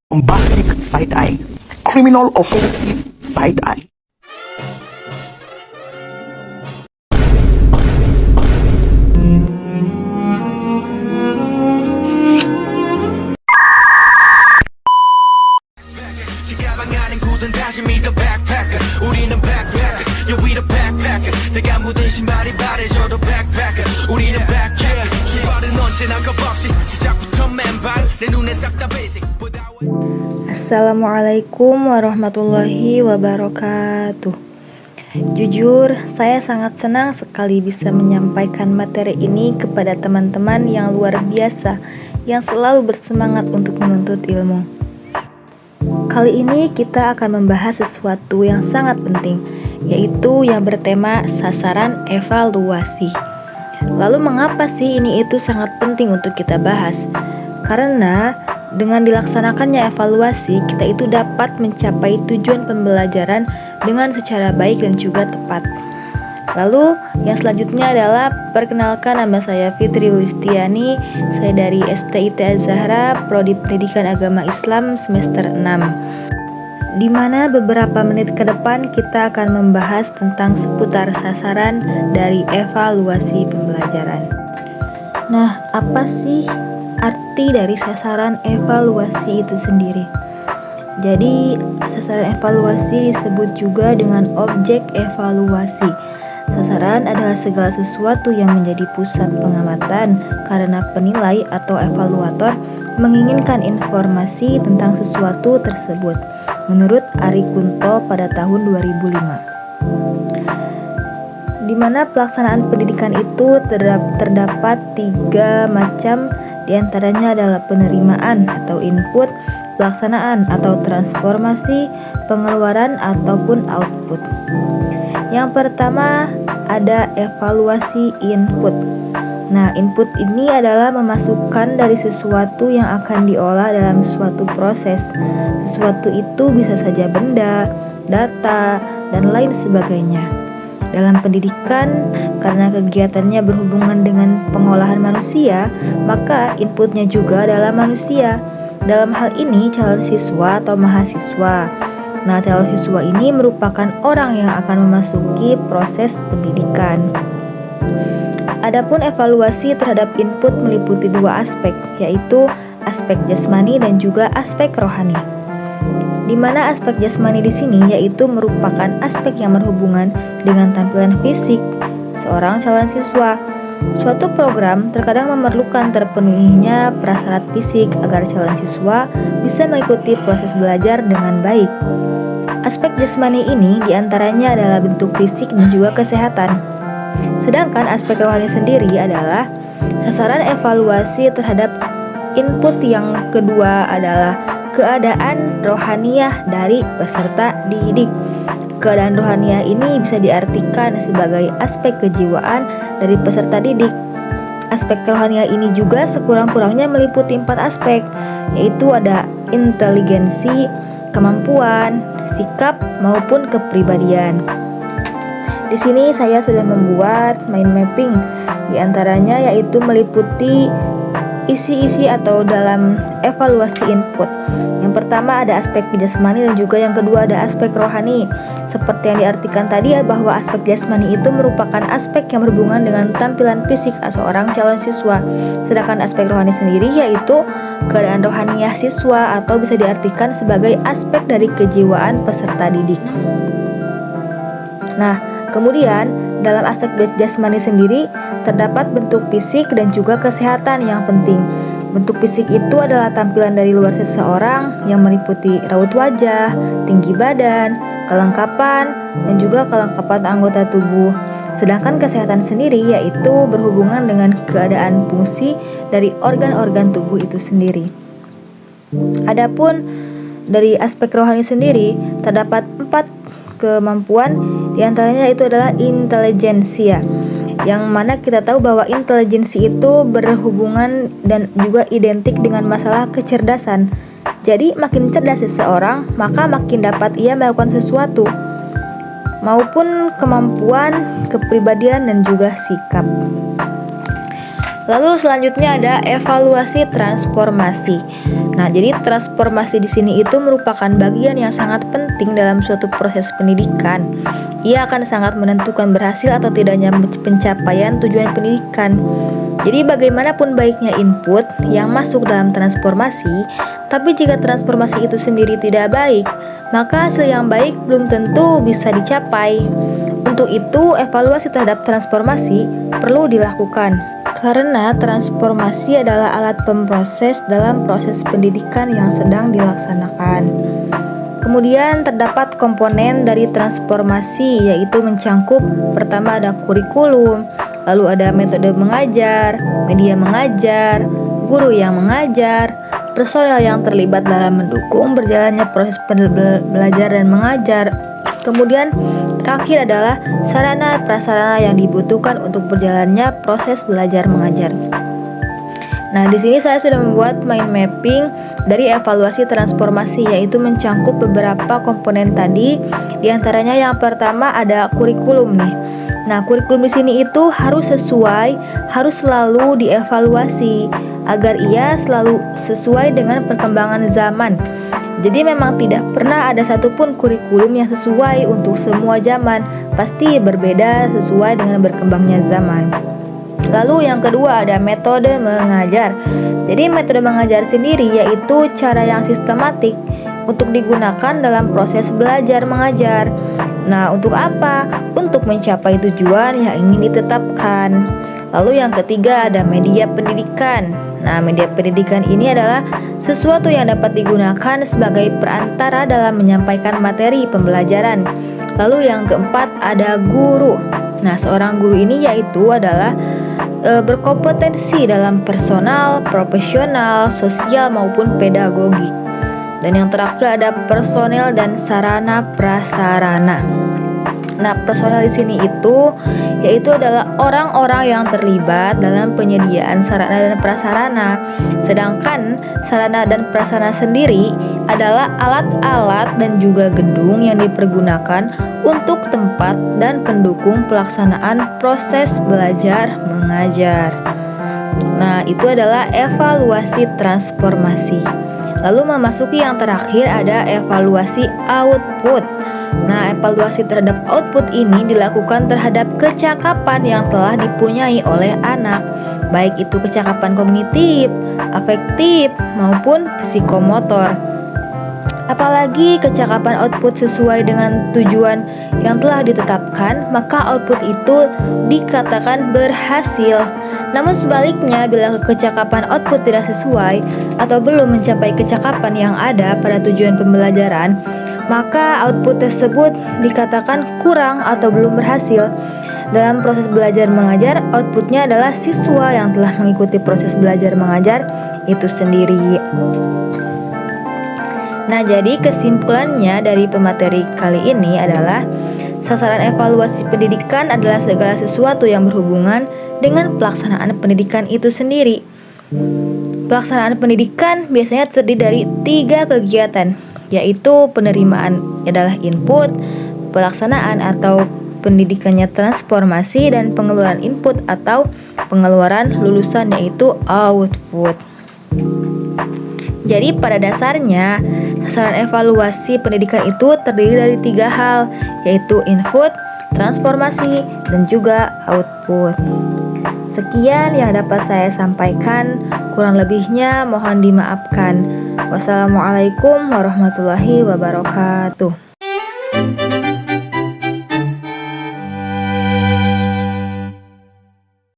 Bombastic side-eye, criminal offensive side-eye. 가방안엔 굳은 다짐이 더 backpacker 우리는 backpackers yeah we the backpacker 내가 묻은 신발이 바래져도 backpacker 우리는 backpackers 출발은 언제나 겁없이 시작부터 맨발 내 눈에 싹 다 basic Assalamualaikum warahmatullahi wabarakatuh. Jujur, saya sangat senang sekali bisa menyampaikan materi ini kepada teman-teman yang luar biasa yang selalu bersemangat untuk menuntut ilmu. Kali ini kita akan membahas sesuatu yang sangat penting, yaitu yang bertema sasaran evaluasi. Lalu mengapa sih ini itu sangat penting untuk kita bahas? Karena dengan dilaksanakannya evaluasi, kita itu dapat mencapai tujuan pembelajaran dengan secara baik dan juga tepat. Lalu yang selanjutnya adalah perkenalkan, nama saya Fitri Listiani. Saya dari STIT Az-Zahra, Prodi Pendidikan Agama Islam semester 6. Di mana beberapa menit ke depan kita akan membahas tentang seputar sasaran dari evaluasi pembelajaran. Nah, apa sih arti dari sasaran evaluasi itu sendiri? Jadi, sasaran evaluasi disebut juga dengan objek evaluasi. Sasaran adalah segala sesuatu yang menjadi pusat pengamatan karena penilai atau evaluator menginginkan informasi tentang sesuatu tersebut, menurut Ari Kunto pada tahun 2005. Di mana pelaksanaan pendidikan itu terdapat 3 macam, diantaranya adalah penerimaan atau input, pelaksanaan atau transformasi, pengeluaran ataupun output. Yang pertama ada evaluasi input. Nah, input ini adalah memasukkan dari sesuatu yang akan diolah dalam suatu proses. Sesuatu itu bisa saja benda, data, dan lain sebagainya. Dalam pendidikan, karena kegiatannya berhubungan dengan pengolahan manusia, maka inputnya juga adalah manusia. Dalam hal ini calon siswa atau mahasiswa. Nah, calon siswa ini merupakan orang yang akan memasuki proses pendidikan. Adapun evaluasi terhadap input meliputi 2 aspek, yaitu aspek jasmani dan juga aspek rohani. Di mana aspek jasmani di sini yaitu merupakan aspek yang berhubungan dengan tampilan fisik seorang calon siswa. Suatu program terkadang memerlukan terpenuhinya prasyarat fisik agar calon siswa bisa mengikuti proses belajar dengan baik. Aspek jasmani ini diantaranya adalah bentuk fisik dan juga kesehatan. Sedangkan aspek rohani sendiri adalah sasaran evaluasi terhadap input yang kedua adalah keadaan rohaniah dari peserta didik. Keadaan rohaniah ini bisa diartikan sebagai aspek kejiwaan dari peserta didik. Aspek rohaniah ini juga sekurang-kurangnya meliputi 4 aspek, yaitu ada inteligensi, kemampuan, sikap, maupun kepribadian. Di sini saya sudah membuat mind mapping, diantaranya yaitu meliputi isi-isi atau dalam evaluasi input. Yang pertama ada aspek jasmani dan juga yang kedua ada aspek rohani. Seperti yang diartikan tadi bahwa aspek jasmani itu merupakan aspek yang berhubungan dengan tampilan fisik seorang calon siswa. Sedangkan aspek rohani sendiri yaitu keadaan rohaniah siswa atau bisa diartikan sebagai aspek dari kejiwaan peserta didik. Nah, kemudian dalam aspek jasmani sendiri terdapat bentuk fisik dan juga kesehatan yang penting. Bentuk fisik itu adalah tampilan dari luar seseorang yang meliputi raut wajah, tinggi badan, kelengkapan, dan juga kelengkapan anggota tubuh. Sedangkan kesehatan sendiri yaitu berhubungan dengan keadaan fungsi dari organ-organ tubuh itu sendiri. Adapun dari aspek rohani sendiri terdapat 4 kemampuan, diantaranya itu adalah intelijensia, yang mana kita tahu bahwa intelijensi itu berhubungan dan juga identik dengan masalah kecerdasan. Jadi makin cerdas seseorang, maka makin dapat ia melakukan sesuatu, maupun kemampuan, kepribadian, dan juga sikap. Lalu selanjutnya ada evaluasi transformasi. Nah, jadi transformasi di sini itu merupakan bagian yang sangat penting dalam suatu proses pendidikan. Ia akan sangat menentukan berhasil atau tidaknya pencapaian tujuan pendidikan. Jadi bagaimanapun baiknya input yang masuk dalam transformasi, tapi jika transformasi itu sendiri tidak baik, maka hasil yang baik belum tentu bisa dicapai. Untuk itu, evaluasi terhadap transformasi perlu dilakukan. Karena transformasi adalah alat pemproses dalam proses pendidikan yang sedang dilaksanakan. Kemudian terdapat komponen dari transformasi, yaitu mencangkup pertama ada kurikulum, lalu ada metode mengajar, media mengajar, guru yang mengajar, personel yang terlibat dalam mendukung berjalannya proses belajar dan mengajar. Kemudian terakhir adalah sarana prasarana yang dibutuhkan untuk berjalannya proses belajar mengajar. Nah, di sini saya sudah membuat mind mapping dari evaluasi transformasi, yaitu mencangkup beberapa komponen tadi. Di antaranya yang pertama ada kurikulum nih. Nah, kurikulum di sini itu harus sesuai, harus selalu dievaluasi agar ia selalu sesuai dengan perkembangan zaman. Jadi memang tidak pernah ada satupun kurikulum yang sesuai untuk semua zaman, pasti berbeda sesuai dengan berkembangnya zaman. Lalu yang kedua ada metode mengajar. Jadi metode mengajar sendiri yaitu cara yang sistematik untuk digunakan dalam proses belajar mengajar. Nah, untuk apa? Untuk mencapai tujuan yang ingin ditetapkan. Lalu yang ketiga ada media pendidikan. Nah, media pendidikan ini adalah sesuatu yang dapat digunakan sebagai perantara dalam menyampaikan materi pembelajaran. Lalu yang keempat ada guru. Nah, seorang guru ini yaitu adalah berkompetensi dalam personal, profesional, sosial maupun pedagogik. Dan yang terakhir ada personel dan sarana prasarana. Nah, personel di sini yaitu adalah orang-orang yang terlibat dalam penyediaan sarana dan prasarana. Sedangkan sarana dan prasarana sendiri adalah alat-alat dan juga gedung yang dipergunakan untuk tempat dan pendukung pelaksanaan proses belajar mengajar. Nah, itu adalah evaluasi transformasi. Lalu memasuki yang terakhir ada evaluasi output. Nah, evaluasi terhadap output ini dilakukan terhadap kecakapan yang telah dipunyai oleh anak, baik itu kecakapan kognitif, afektif, maupun psikomotor. Apalagi kecakapan output sesuai dengan tujuan yang telah ditetapkan, maka output itu dikatakan berhasil. Namun sebaliknya, bila kecakapan output tidak sesuai atau belum mencapai kecakapan yang ada pada tujuan pembelajaran, maka output tersebut dikatakan kurang atau belum berhasil. Dalam proses belajar mengajar, outputnya adalah siswa yang telah mengikuti proses belajar mengajar itu sendiri. Nah, jadi kesimpulannya dari pemateri kali ini adalah sasaran evaluasi pendidikan adalah segala sesuatu yang berhubungan dengan pelaksanaan pendidikan itu sendiri. Pelaksanaan pendidikan biasanya terdiri dari 3 kegiatan, yaitu penerimaan adalah input, pelaksanaan atau pendidikannya transformasi, dan pengeluaran input atau pengeluaran lulusan yaitu output. Jadi pada dasarnya sasaran evaluasi pendidikan itu terdiri dari 3 hal, yaitu input, transformasi, dan juga output. Sekian yang dapat saya sampaikan, kurang lebihnya mohon dimaafkan. Wassalamualaikum warahmatullahi wabarakatuh.